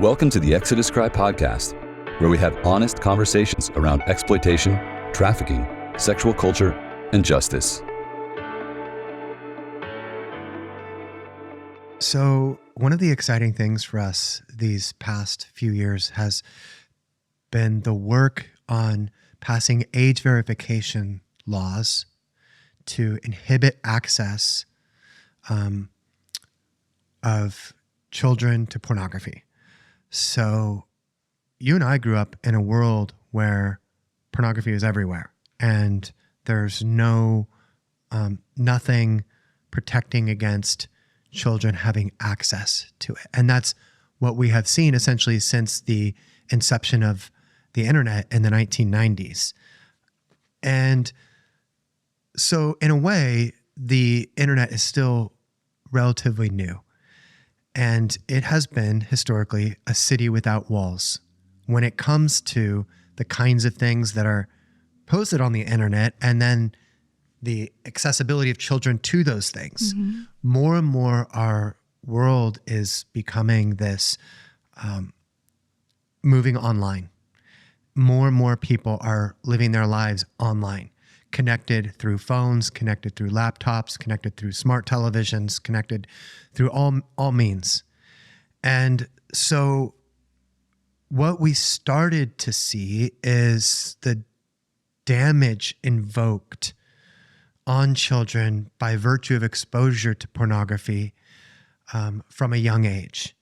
Welcome to the exoduscry podcast, where we have honest conversations around exploitation, trafficking, sexual culture, and justice. So one of the exciting things for us these past few years has been the work on passing age verification laws to inhibit access of children to pornography. So you and I grew up in a world where pornography is everywhere, and there's nothing protecting against children having access to it. And that's what we have seen essentially since the inception of the internet in the 1990s. And so in a way, the internet is still relatively new. And it has been historically a city without walls when it comes to the kinds of things that are posted on the internet and then the accessibility of children to those things. Mm-hmm. More and more our world is becoming this moving online. More and more people are living their lives online, connected through phones, connected through laptops, connected through smart televisions, connected through all means. And so what we started to see is the damage invoked on children by virtue of exposure to pornography from a young age.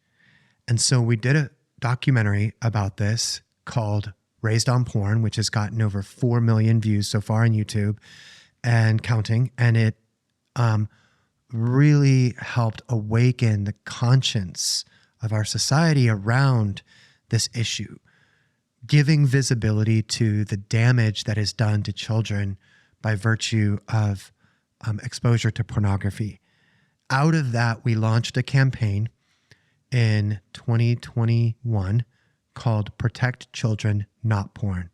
And so we did a documentary about this called Raised on Porn, which has gotten over 4 million views so far on YouTube and counting. And it really helped awaken the conscience of our society around this issue, giving visibility to the damage that is done to children by virtue of exposure to pornography. Out of that, we launched a campaign in 2021 called Protect Children, Not Porn.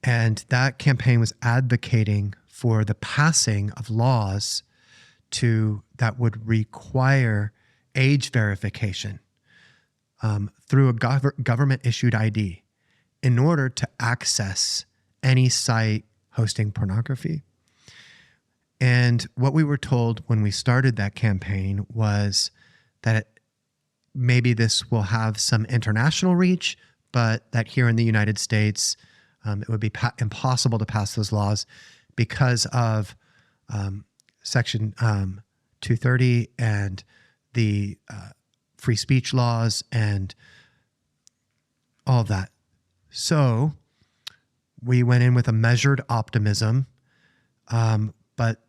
And that campaign was advocating for the passing of laws that would require age verification through a government-issued ID in order to access any site hosting pornography. And what we were told when we started that campaign was that maybe this will have some international reach, but that here in the United States, it would be impossible to pass those laws because of Section 230 and the free speech laws and all of that. So we went in with a measured optimism, but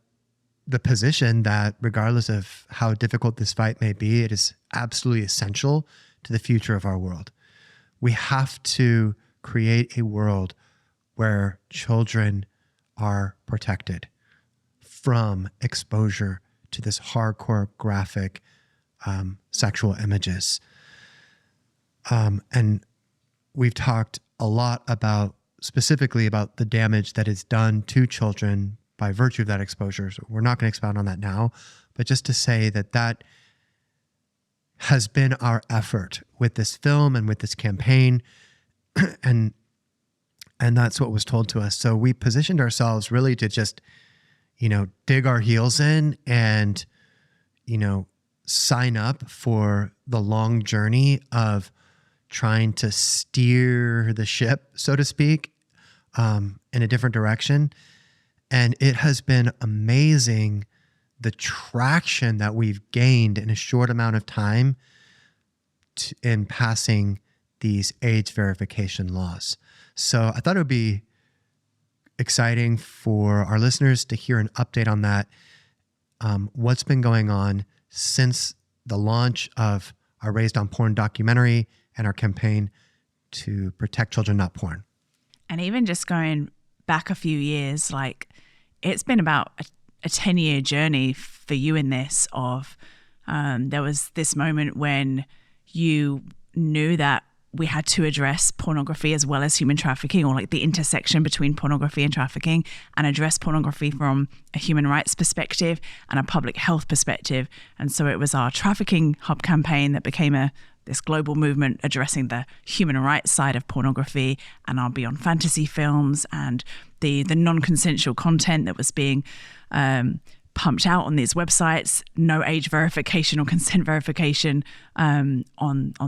the position that regardless of how difficult this fight may be, it is absolutely essential to the future of our world. We have to create a world where children are protected from exposure to this hardcore graphic sexual images. And we've talked a lot specifically about the damage that is done to children by virtue of that exposure. So we're not going to expound on that now, but just to say that has been our effort with this film and with this campaign. and that's what was told to us. So we positioned ourselves really to just, dig our heels in and, sign up for the long journey of trying to steer the ship, so to speak, in a different direction. And it has been amazing the traction that we've gained in a short amount of time in passing these age verification laws. So I thought it would be exciting for our listeners to hear an update on that, what's been going on since the launch of our Raised on Porn documentary and our campaign to protect children, not porn. And even just going back a few years, it's been about a 10-year journey for you in this of there was this moment when you knew that we had to address pornography as well as human trafficking, or the intersection between pornography and trafficking, and address pornography from a human rights perspective and a public health perspective. And so it was our Trafficking Hub campaign that became this global movement addressing the human rights side of pornography and our beyond fantasy films and the non-consensual content that was being pumped out on these websites, no age verification or consent verification on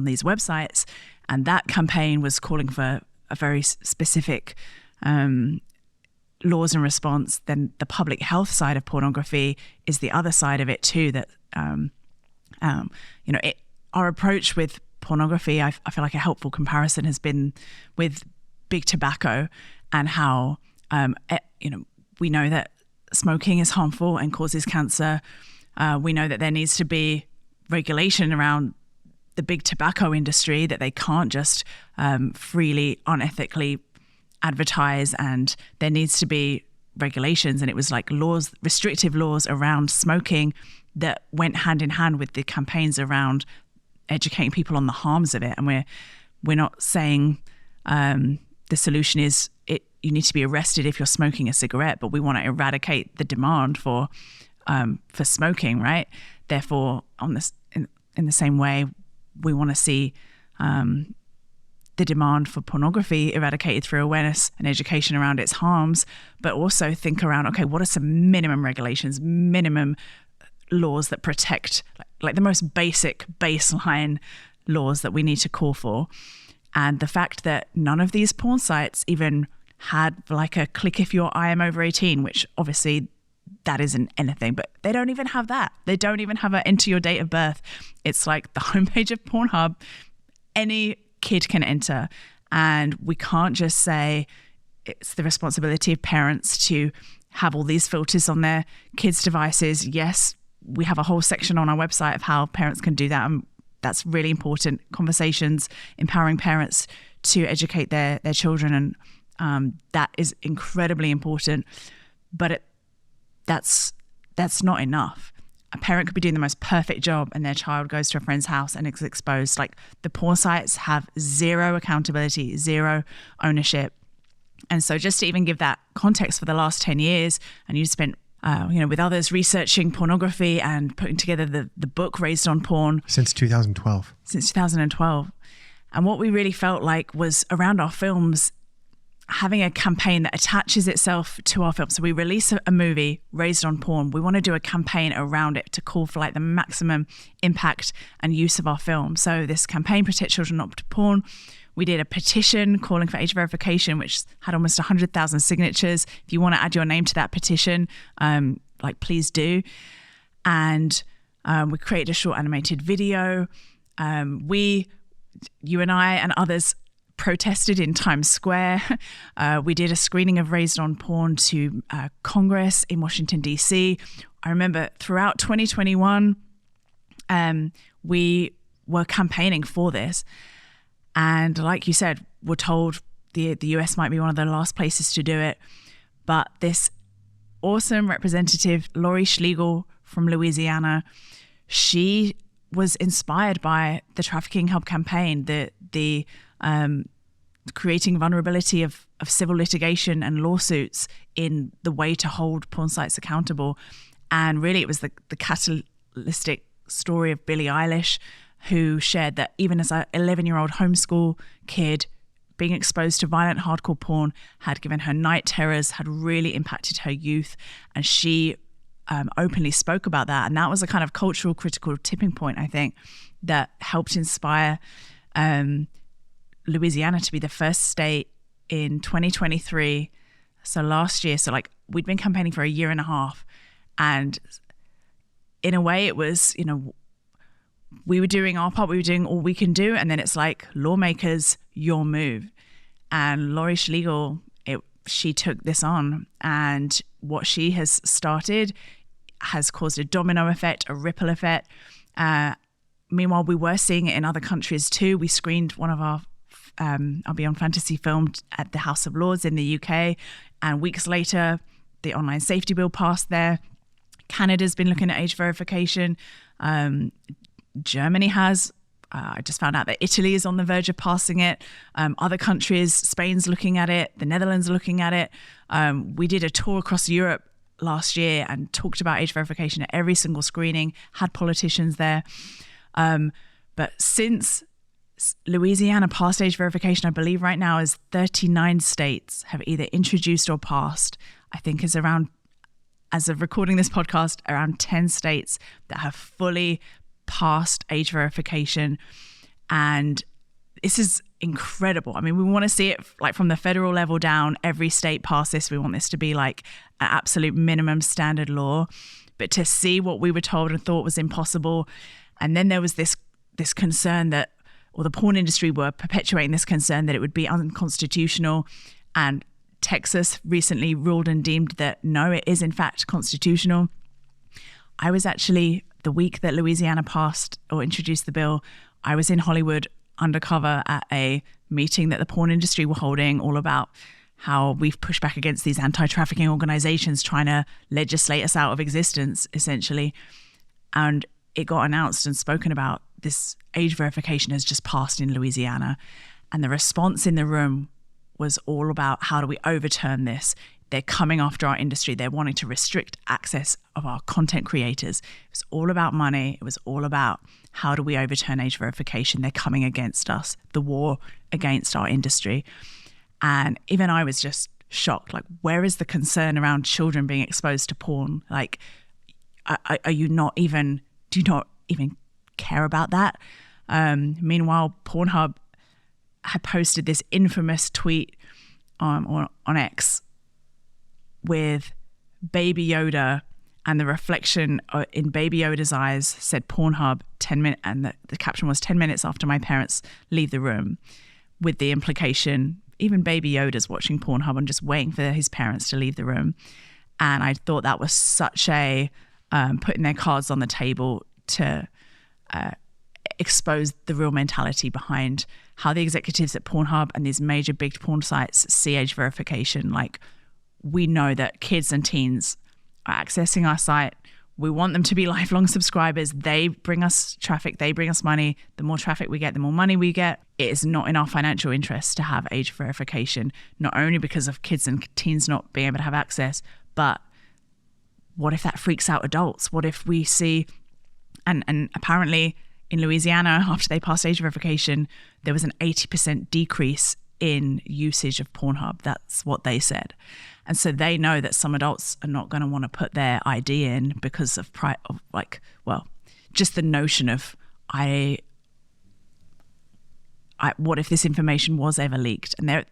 these websites. And that campaign was calling for a very specific laws and response. Then the public health side of pornography is the other side of it too, that our approach with pornography, I feel like a helpful comparison has been with big tobacco and how we know that smoking is harmful and causes cancer. We know that there needs to be regulation around the big tobacco industry, that they can't just freely, unethically advertise, and there needs to be regulations. And it was like laws, restrictive laws around smoking that went hand in hand with the campaigns around educating people on the harms of it. And we're not saying the solution is you need to be arrested if you're smoking a cigarette, but we want to eradicate the demand for smoking, right? Therefore, in the same way, we want to see the demand for pornography eradicated through awareness and education around its harms, but also think around, okay, what are some minimum regulations, minimum laws that protect, like the most basic baseline laws that we need to call for. And the fact that none of these porn sites even had like a click if I am over 18, which obviously that isn't anything, but they don't even have that. They don't even have an enter your date of birth. It's like the homepage of Pornhub, any kid can enter. And we can't just say it's the responsibility of parents to have all these filters on their kids' devices. Yes, we have a whole section on our website of how parents can do that. And that's really important. Conversations, empowering parents to educate their children. And that is incredibly important. But that's not enough. A parent could be doing the most perfect job and their child goes to a friend's house and is exposed. Like, the porn sites have zero accountability, zero ownership. And so just to even give that context, for the last 10 years, and you spent with others researching pornography and putting together the book Raised on Porn. Since 2012. Since 2012. And what we really felt like was around our films, having a campaign that attaches itself to our film. So we release a movie, Raised on Porn. We want to do a campaign around it to call for like the maximum impact and use of our film. So this campaign, Protect Children Not to Porn, we did a petition calling for age verification, which had almost 100,000 signatures. If you want to add your name to that petition, please do. And we created a short animated video. You and I and others protested in Times Square. We did a screening of Raised on Porn to Congress in Washington, D.C. I remember throughout 2021, we were campaigning for this. And like you said, we're told the US might be one of the last places to do it. But this awesome representative, Lori Schlegel from Louisiana, she was inspired by the Trafficking Help campaign, the creating vulnerability of civil litigation and lawsuits in the way to hold porn sites accountable. And really it was the catalytic story of Billie Eilish, who shared that even as an 11-year-old homeschool kid, being exposed to violent hardcore porn had given her night terrors, had really impacted her youth. And she openly spoke about that. And that was a kind of cultural critical tipping point, I think, that helped inspire Louisiana to be the first state in 2023. So last year, so like we'd been campaigning for a year and a half. And in a way it was, we were doing our part, we were doing all we can do. And then it's like, lawmakers, your move. And Lori Schlegel, she took this on, and what she has started has caused a domino effect, a ripple effect. Meanwhile, we were seeing it in other countries too. We screened one of our Beyond Fantasy film at the House of Lords in the UK. And weeks later, the online safety bill passed there. Canada's been looking at age verification. Germany has. I just found out that Italy is on the verge of passing it. Other countries, Spain's looking at it. The Netherlands are looking at it. We did a tour across Europe last year and talked about age verification at every single screening, had politicians there. But since Louisiana passed age verification, I believe right now is 39 states have either introduced or passed. I think is around, as of recording this podcast, around 10 states that have fully passed age verification. And this is incredible. I mean, we want to see it like from the federal level down, every state pass this. We want this to be like an absolute minimum standard law. But to see what we were told and thought was impossible. And then there was this concern that, or the porn industry were perpetuating this concern that it would be unconstitutional. And Texas recently ruled and deemed that no, it is in fact constitutional. I was actually, the week that Louisiana passed or introduced the bill, I was in Hollywood undercover at a meeting that the porn industry were holding, all about how we've pushed back against these anti-trafficking organizations trying to legislate us out of existence, essentially. And it got announced and spoken about, this age verification has just passed in Louisiana. And the response in the room was all about, how do we overturn this? They're coming after our industry. They're wanting to restrict access of our content creators. It was all about money. It was all about, how do we overturn age verification? They're coming against us, the war against our industry. And even I was just shocked. Like, where is the concern around children being exposed to porn? Like, are you not even, do you not even care about that? Meanwhile, Pornhub had posted this infamous tweet on X with Baby Yoda, and the reflection in Baby Yoda's eyes said Pornhub 10 minutes, and the caption was 10 minutes after my parents leave the room, with the implication even Baby Yoda's watching Pornhub and just waiting for his parents to leave the room. And I thought that was such a putting their cards on the table to expose the real mentality behind how the executives at Pornhub and these major big porn sites see age verification. Like, we know that kids and teens are accessing our site. We want them to be lifelong subscribers. They bring us traffic. They bring us money. The more traffic we get, the more money we get. It is not in our financial interest to have age verification, not only because of kids and teens not being able to have access, but what if that freaks out adults? What if we see, and apparently in Louisiana, after they passed age verification, there was an 80% decrease in usage of Pornhub. That's what they said. And so they know that some adults are not going to want to put their ID in because of just the notion of, what if this information was ever leaked? And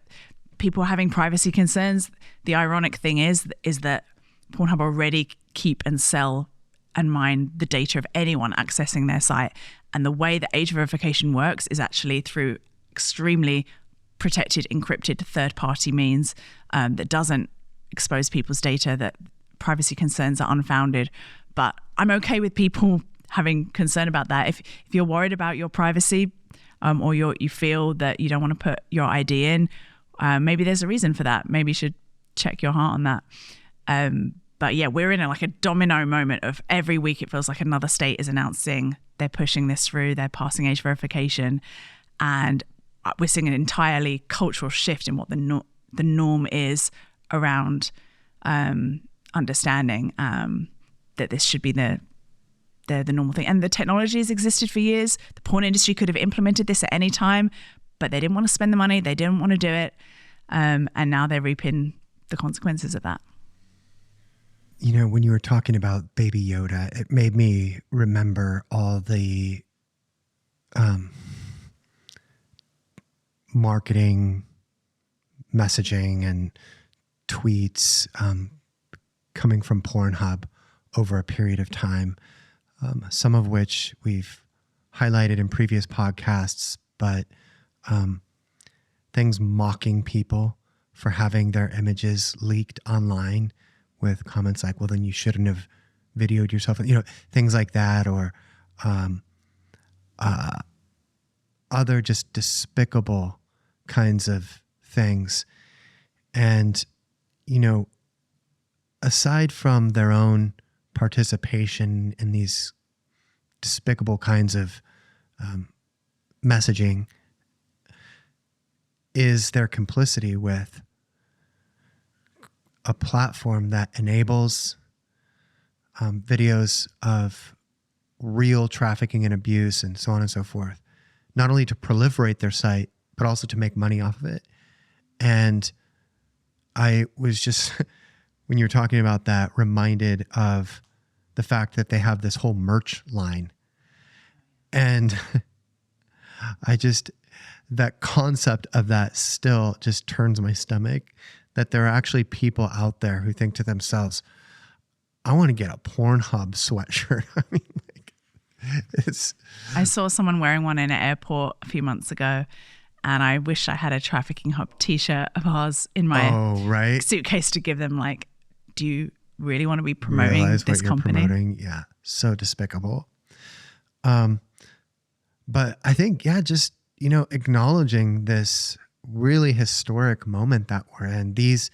people are having privacy concerns. The ironic thing is that Pornhub already keep and sell and mine the data of anyone accessing their site. And the way that age verification works is actually through extremely protected, encrypted third-party means that doesn't expose people's data, that privacy concerns are unfounded. But I'm okay with people having concern about that. If you're worried about your privacy or you feel that you don't want to put your ID in, maybe there's a reason for that. Maybe you should check your heart on that. But yeah, we're in a domino moment of every week it feels like another state is announcing they're pushing this through, they're passing age verification. And we're seeing an entirely cultural shift in what the norm is around understanding that this should be the normal thing. And the technology has existed for years. The porn industry could have implemented this at any time, but they didn't want to spend the money. They didn't want to do it. And now they're reaping the consequences of that. You know, when you were talking about Baby Yoda, it made me remember all the marketing, messaging, and tweets coming from Pornhub over a period of time, some of which we've highlighted in previous podcasts, but things mocking people for having their images leaked online with comments like, well, then you shouldn't have videoed yourself, things like that, or other just despicable kinds of things. And, aside from their own participation in these despicable kinds of messaging, is their complicity with a platform that enables videos of real trafficking and abuse and so on and so forth, not only to proliferate their site, but also to make money off of it. And I was just, when you were talking about that, reminded of the fact that they have this whole merch line. And that concept of that still just turns my stomach, that there are actually people out there who think to themselves, I want to get a Pornhub sweatshirt. I mean, like, I saw someone wearing one in an airport a few months ago, and I wish I had a Trafficking Hub t-shirt of ours in my suitcase to give them. Like, do you really want to be promoting this company? Yeah, so despicable. But I think, just, acknowledging this really historic moment that we're in, these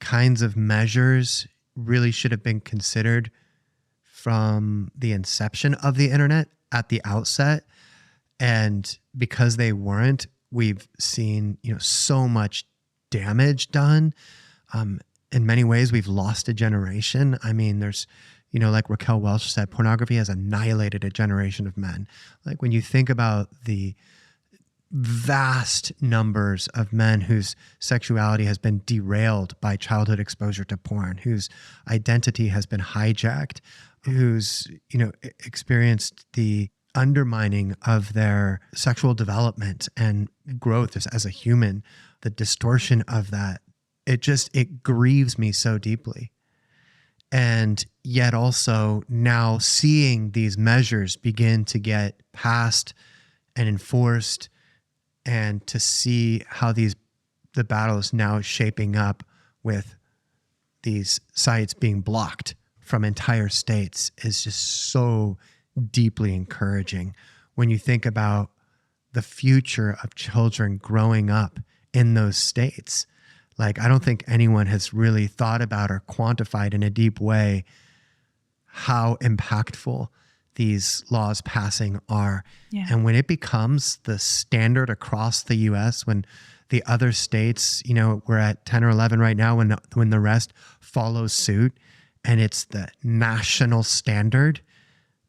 kinds of measures really should have been considered from the inception of the internet at the outset. And because they weren't, we've seen, so much damage done. In many ways, we've lost a generation. I mean, there's, like Raquel Welch said, pornography has annihilated a generation of men. Like, when you think about the vast numbers of men whose sexuality has been derailed by childhood exposure to porn, whose identity has been hijacked, who's, experienced the undermining of their sexual development and growth as a human, the distortion of that, it grieves me so deeply. And yet also now seeing these measures begin to get passed and enforced, and to see how the battle is now shaping up with these sites being blocked from entire states is just so deeply encouraging when you think about the future of children growing up in those states. Like, I don't think anyone has really thought about or quantified in a deep way how impactful these laws passing are. Yeah. And when it becomes the standard across the US, when the other states, we're at 10 or 11 right now, when the rest follows suit, and it's the national standard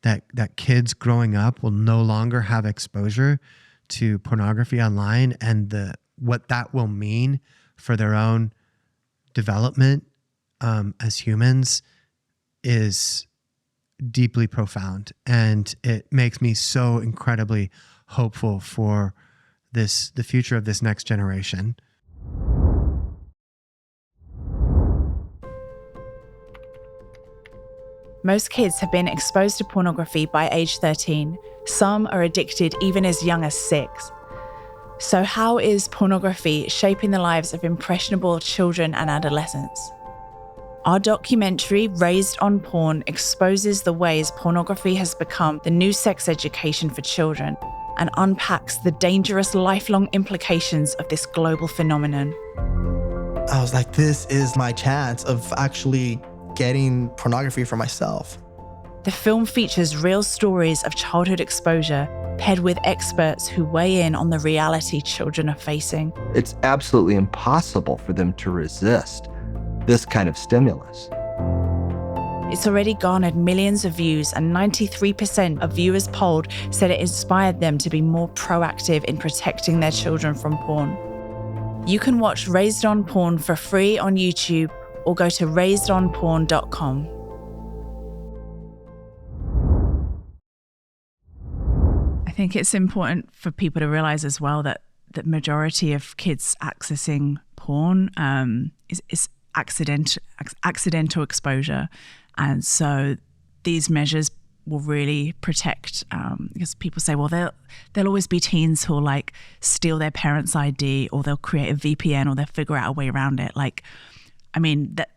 that kids growing up will no longer have exposure to pornography online, and what that will mean for their own development as humans is deeply profound. And it makes me so incredibly hopeful for the future of this next generation. Most kids have been exposed to pornography by age 13. Some are addicted even as young as 6. So how is pornography shaping the lives of impressionable children and adolescents? Our documentary, Raised on Porn, exposes the ways pornography has become the new sex education for children and unpacks the dangerous lifelong implications of this global phenomenon. I was like, this is my chance of actually getting pornography for myself. The film features real stories of childhood exposure paired with experts who weigh in on the reality children are facing. It's absolutely impossible for them to resist this kind of stimulus. It's already garnered millions of views, and 93% of viewers polled said it inspired them to be more proactive in protecting their children from porn. You can watch Raised on Porn for free on YouTube or go to raisedonporn.com. I think it's important for people to realize as well that the majority of kids accessing porn is accidental exposure. And so these measures will really protect, because people say, well, there'll always be teens who'll like steal their parents' ID, or they'll create a VPN, or they'll figure out a way around it. Like, I mean, that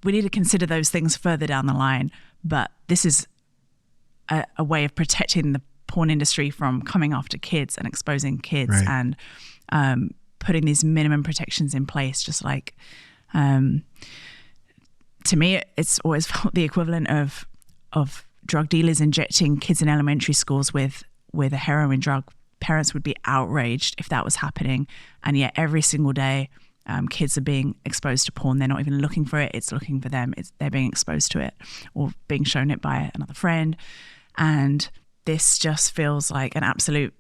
we need to consider those things further down the line, but this is a way of protecting the porn industry from coming after kids and exposing kids, right, and putting these minimum protections in place. Just like, to me, it's always felt the equivalent of drug dealers injecting kids in elementary schools with a heroin drug. Parents would be outraged if that was happening, and yet every single day, kids are being exposed to porn. They're not even looking for it; it's looking for them. They're being exposed to it or being shown it by another friend, and this just feels like an absolute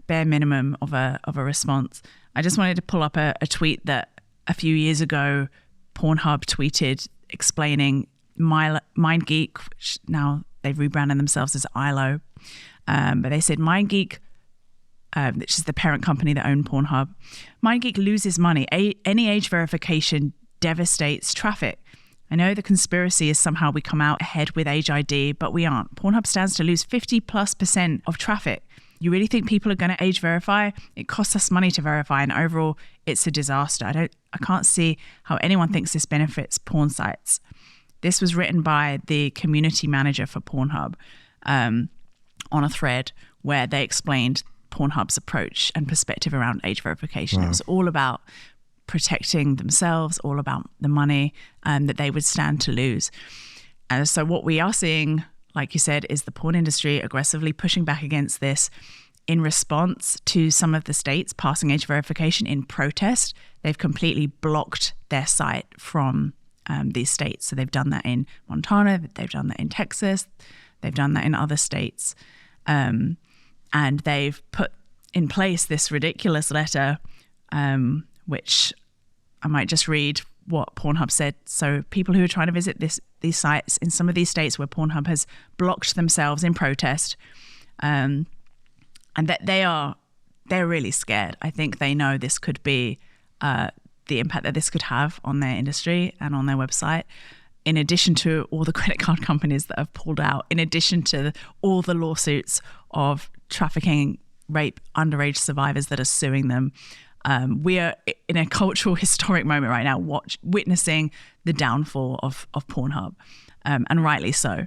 bare minimum of a response. I just wanted to pull up a tweet that a few years ago Pornhub tweeted explaining MindGeek, which now they've rebranded themselves as ILO, but they said MindGeek, which is the parent company that owned Pornhub, MindGeek loses money. Any age verification devastates traffic. I know the conspiracy is somehow we come out ahead with Age ID, but we aren't. Pornhub stands to lose 50+% of traffic. You really think people are going to age verify? It costs us money to verify, and overall, it's a disaster. I can't see how anyone thinks this benefits porn sites. This was written by the community manager for Pornhub on a thread where they explained Pornhub's approach and perspective around age verification. Wow. It was all about protecting themselves, all about the money that they would stand to lose. And so what we are seeing, like you said, is the porn industry aggressively pushing back against this in response to some of the states passing age verification in protest. They've completely blocked their site from these states. So they've done that in Montana, they've done that in Texas, they've done that in other states. And they've put in place this ridiculous letter, which I might just read what Pornhub said. So people who are trying to visit these sites in some of these states where Pornhub has blocked themselves in protest, and that they're really scared. I think they know this could be the impact that this could have on their industry and on their website, in addition to all the credit card companies that have pulled out, in addition to all the lawsuits of trafficking, rape, underage survivors that are suing them. We are in a cultural historic moment right now, witnessing the downfall of Pornhub, and rightly so.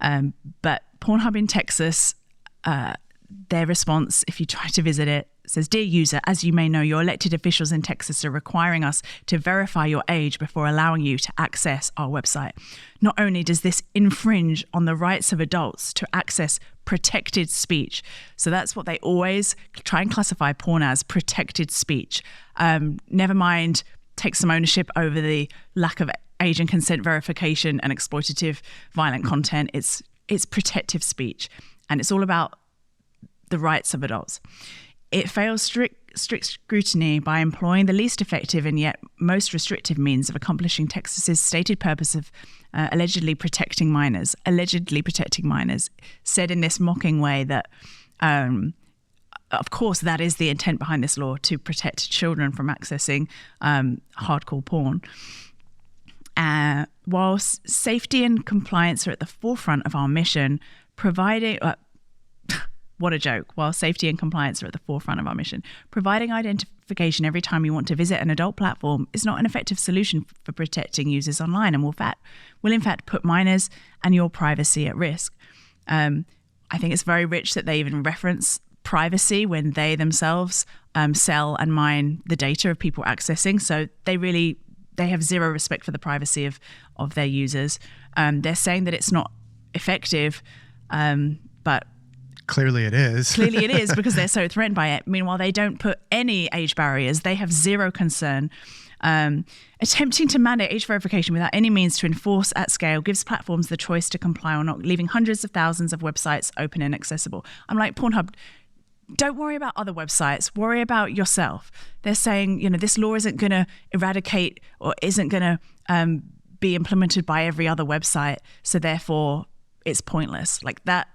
But Pornhub in Texas, their response, if you try to visit it, says, "Dear user, as you may know, your elected officials in Texas are requiring us to verify your age before allowing you to access our website. Not only does this infringe on the rights of adults to access protected speech," so that's what they always try and classify porn as, protected speech. Never mind, take some ownership over the lack of age and consent verification and exploitative violent content. It's protective speech, and it's all about the rights of adults. It fails strict scrutiny by employing the least effective and yet most restrictive means of accomplishing Texas's stated purpose of allegedly protecting minors, said in this mocking way that, of course, that is the intent behind this law, to protect children from accessing hardcore porn. While safety and compliance are at the forefront of our mission, providing... what a joke. While safety and compliance are at the forefront of our mission, providing identification every time you want to visit an adult platform is not an effective solution for protecting users online, and will in fact put minors and your privacy at risk. I think it's very rich that they even reference privacy when they themselves sell and mine the data of people accessing. So they have zero respect for the privacy of their users. They're saying that it's not effective, but clearly it is. Clearly it is, because they're so threatened by it. Meanwhile, they don't put any age barriers. They have zero concern. Attempting to mandate age verification without any means to enforce at scale gives platforms the choice to comply or not, leaving hundreds of thousands of websites open and accessible. I'm like, Pornhub, don't worry about other websites. Worry about yourself. They're saying, this law isn't going to eradicate or isn't going to be implemented by every other website, so therefore it's pointless. Like that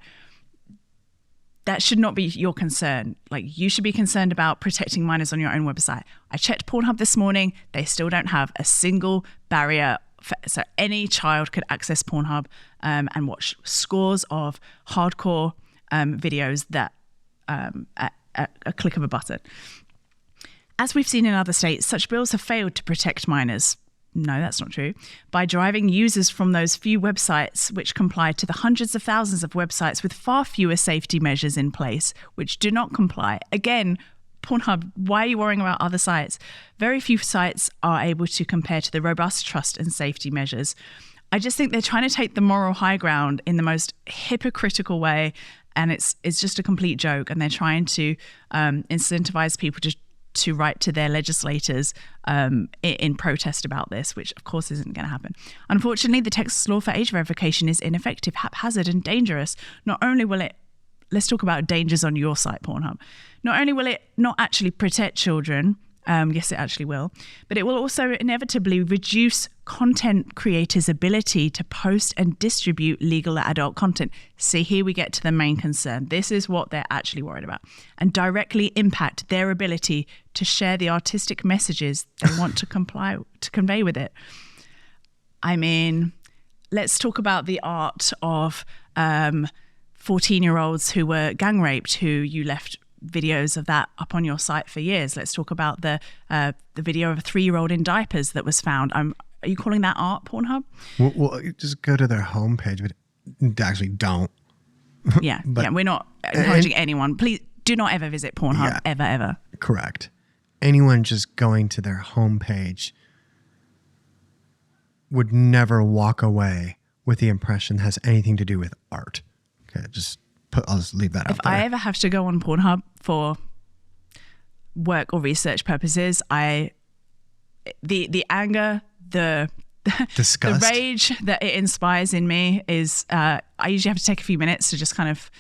should not be your concern. Like, you should be concerned about protecting minors on your own website. I checked Pornhub this morning. They still don't have a single barrier. So any child could access Pornhub and watch scores of hardcore videos that at a click of a button. As we've seen in other states, such bills have failed to protect minors. No, that's not true. By driving users from those few websites which comply to the hundreds of thousands of websites with far fewer safety measures in place which do not comply. Again, Pornhub, why are you worrying about other sites? Very few sites are able to compare to the robust trust and safety measures. I just think they're trying to take the moral high ground in the most hypocritical way, and it's just a complete joke. And they're trying to incentivize people to write to their legislators in protest about this, which of course isn't going to happen. Unfortunately, the Texas law for age verification is ineffective, haphazard, and dangerous. Not only will it let's talk about dangers on your site, Pornhub. Not only will it not actually protect children, yes, it actually will, but it will also inevitably reduce content creators' ability to post and distribute legal adult content. See, here we get to the main concern. This is what they're actually worried about, and directly impact their ability to share the artistic messages they want to convey with it. I mean, let's talk about the art of 14-year-olds who were gang raped, who you left videos of that up on your site for years. Let's talk about the video of a 3-year-old in diapers that was found. Are you calling that art, Pornhub? Well, just go to their homepage, but actually don't. Yeah, But- yeah. We're not encouraging anyone. Please do not ever visit Pornhub, Yeah. ever. Correct. Anyone just going to their homepage would never walk away with the impression that has anything to do with art. Okay, I'll just leave that out If there. I ever have to go on Pornhub for work or research purposes, the anger, the Disgust. the rage that it inspires in me is I usually have to take a few minutes to just kind of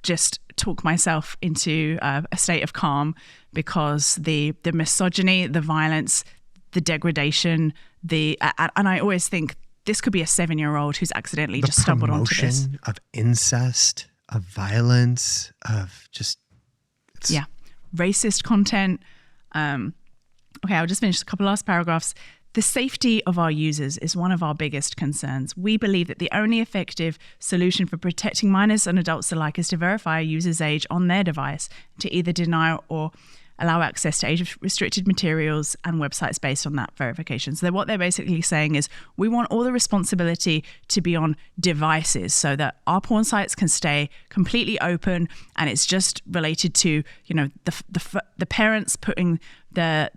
just talk myself into a state of calm, because the misogyny, the violence, the degradation, and I always think this could be a 7-year-old who's accidentally just stumbled onto this. The promotion of incest, of violence, of just... Racist content. Okay, I'll just finish a couple last paragraphs. The safety of our users is one of our biggest concerns. We believe that the only effective solution for protecting minors and adults alike is to verify a user's age on their device, to either deny or allow access to age-restricted materials and websites based on that verification. So what they're basically saying is, we want all the responsibility to be on devices so that our porn sites can stay completely open, and it's just related to, the parents putting the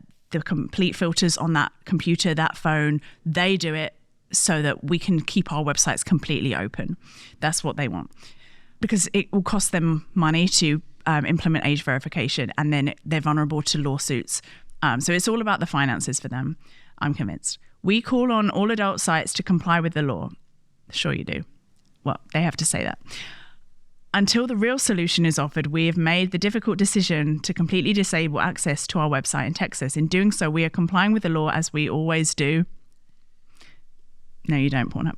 complete filters on that computer, that phone. They do it so that we can keep our websites completely open. That's what they want, because it will cost them money to implement age verification, and then they're vulnerable to lawsuits. So it's all about the finances for them, I'm convinced. We call on all adult sites to comply with the law. Sure you do. Well, they have to say that. Until the real solution is offered, we have made the difficult decision to completely disable access to our website in Texas. In doing so, we are complying with the law, as we always do. No, you don't, Pornhub.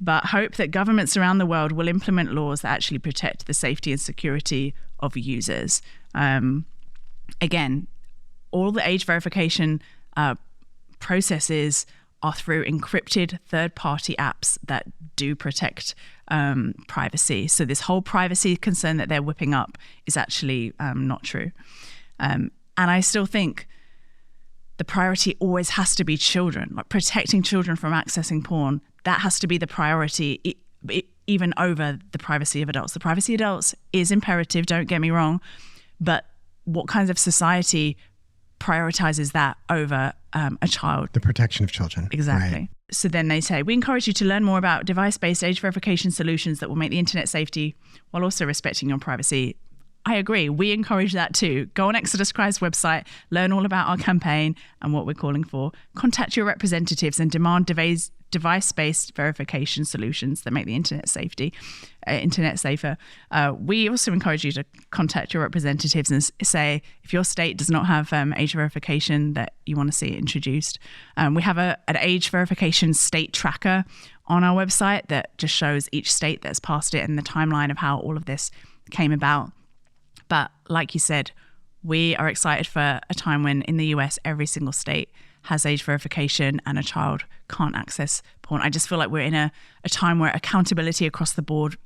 But hope that governments around the world will implement laws that actually protect the safety and security of users. Again, all the age verification processes are through encrypted third-party apps that do protect privacy. So this whole privacy concern that they're whipping up is actually not true. And I still think the priority always has to be children, like protecting children from accessing porn. That has to be the priority, even over the privacy of adults. The privacy of adults is imperative, don't get me wrong, but what kinds of society prioritizes that over a child? The protection of children. Exactly. Right. So then they say, we encourage you to learn more about device-based age verification solutions that will make the internet safety while also respecting your privacy. I agree. We encourage that too. Go on exoduscry's website, learn all about our campaign and what we're calling for. Contact your representatives and demand device-based verification solutions that make the internet safer. We also encourage you to contact your representatives and say if your state does not have age verification that you want to see it introduced. We have an age verification state tracker on our website that just shows each state that's passed it and the timeline of how all of this came about. But like you said, we are excited for a time when in the US, every single state has age verification and a child can't access porn. I just feel like we're in a time where accountability across the board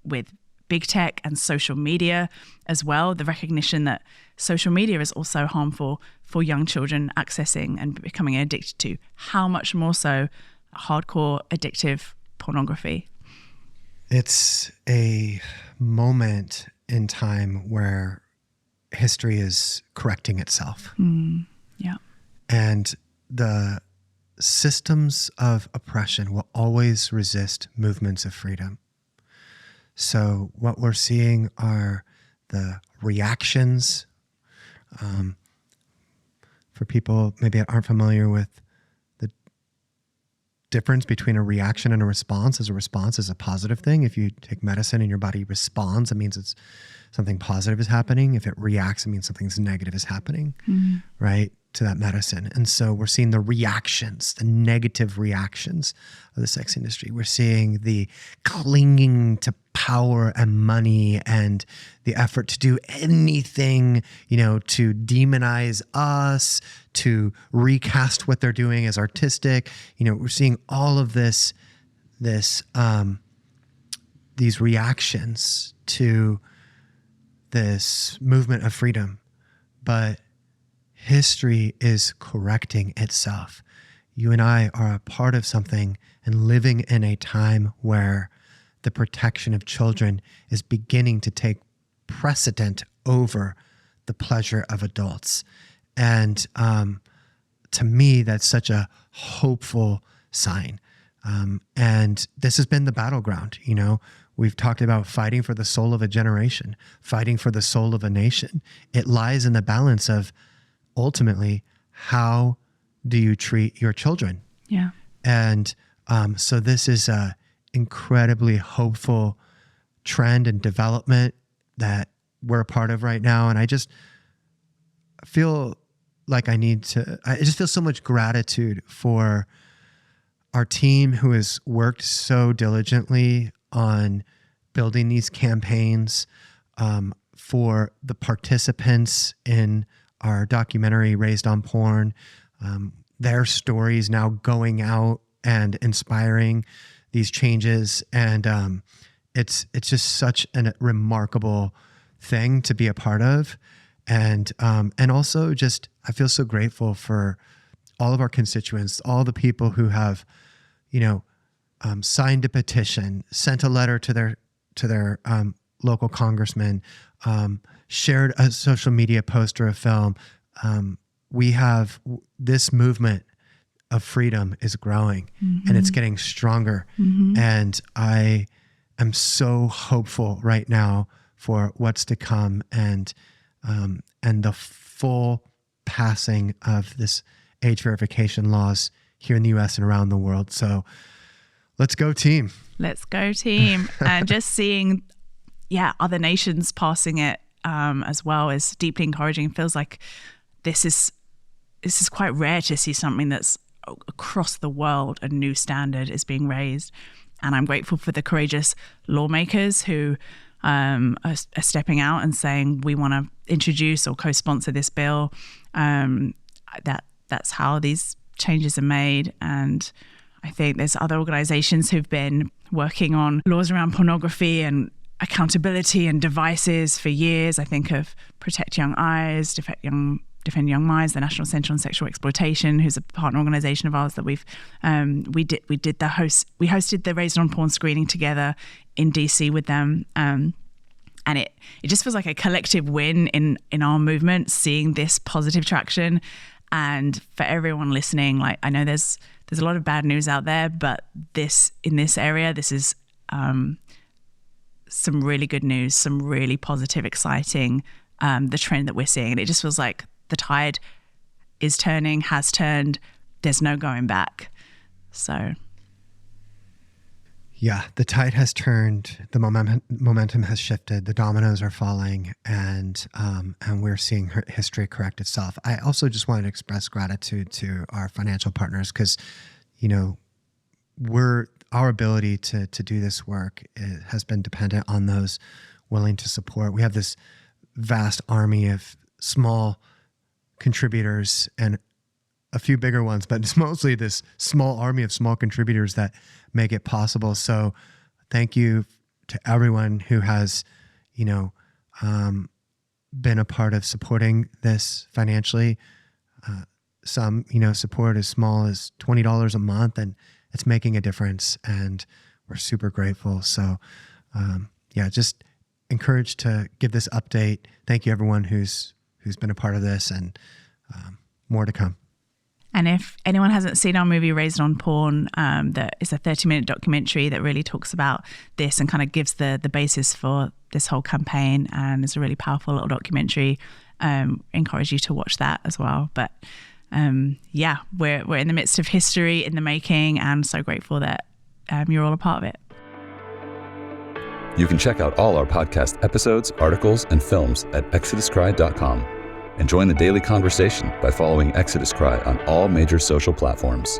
with big tech and social media as well, the recognition that social media is also harmful for young children accessing and becoming addicted to. How much more so hardcore addictive pornography? It's a moment in time where history is correcting itself. Yeah. And the systems of oppression will always resist movements of freedom. So what we're seeing are the reactions. For people maybe that aren't familiar with the difference between a reaction and a response is a response is a positive thing. If you take medicine and your body responds, it means it's something positive is happening. If it reacts, it means something negative is happening, right, to that medicine. And so we're seeing the reactions, the negative reactions of the sex industry. We're seeing the clinging to power and money and the effort to do anything, to demonize us, to recast what they're doing as artistic. We're seeing all of these reactions to this movement of freedom, but history is correcting itself. You and I are a part of something and living in a time where the protection of children is beginning to take precedent over the pleasure of adults. And to me, that's such a hopeful sign. And this has been the battleground. We've talked about fighting for the soul of a generation, fighting for the soul of a nation. It lies in the balance of ultimately, how do you treat your children? Yeah. And so this is a incredibly hopeful trend and development that we're a part of right now. And I just feel like I just feel so much gratitude for our team who has worked so diligently on building these campaigns, for the participants in our documentary Raised on Porn, their stories now going out and inspiring these changes. And it's just such a remarkable thing to be a part of. And also just, I feel so grateful for all of our constituents, all the people who have, signed a petition, sent a letter to their local congressman, shared a social media post or a film. We have this movement of freedom is growing, and it's getting stronger. And I am so hopeful right now for what's to come, and the full passing of this age verification laws here in the US and around the world. So let's go team. Let's go team. And just seeing, other nations passing it as well is deeply encouraging. It feels like this is quite rare to see something that's across the world, a new standard is being raised. And I'm grateful for the courageous lawmakers who are stepping out and saying, we want to introduce or co-sponsor this bill. That's how these changes are made. And I think there's other organizations who've been working on laws around pornography and accountability and devices for years. I think of Protect Young Eyes, Defend Young Minds, the National Center on Sexual Exploitation, who's a partner organization of ours that we hosted the Raised on Porn screening together in DC with them. And it just feels like a collective win in our movement, seeing this positive traction. And for everyone listening, like, I know there's a lot of bad news out there, but in this area, this is some really good news, some really positive, exciting, the trend that we're seeing. And it just feels like the tide is turning, has turned. There's no going back. So. Yeah, the tide has turned, the momentum has shifted, the dominoes are falling, and we're seeing history correct itself. I also just wanted to express gratitude to our financial partners because, our ability to do this work has been dependent on those willing to support. We have this vast army of small contributors and a few bigger ones, but it's mostly this small army of small contributors that make it possible. So thank you to everyone who has, been a part of supporting this financially. Some, support as small as $20 a month, and it's making a difference, and we're super grateful. So, just encouraged to give this update. Thank you, everyone who's been a part of this, and more to come. And if anyone hasn't seen our movie Raised on Porn, that is a 30-minute documentary that really talks about this and kind of gives the basis for this whole campaign, and it's a really powerful little documentary. Encourage you to watch that as well. But we're in the midst of history in the making, and so grateful that you're all a part of it. You can check out all our podcast episodes, articles, and films at exoduscry.com and join the daily conversation by following Exodus Cry on all major social platforms.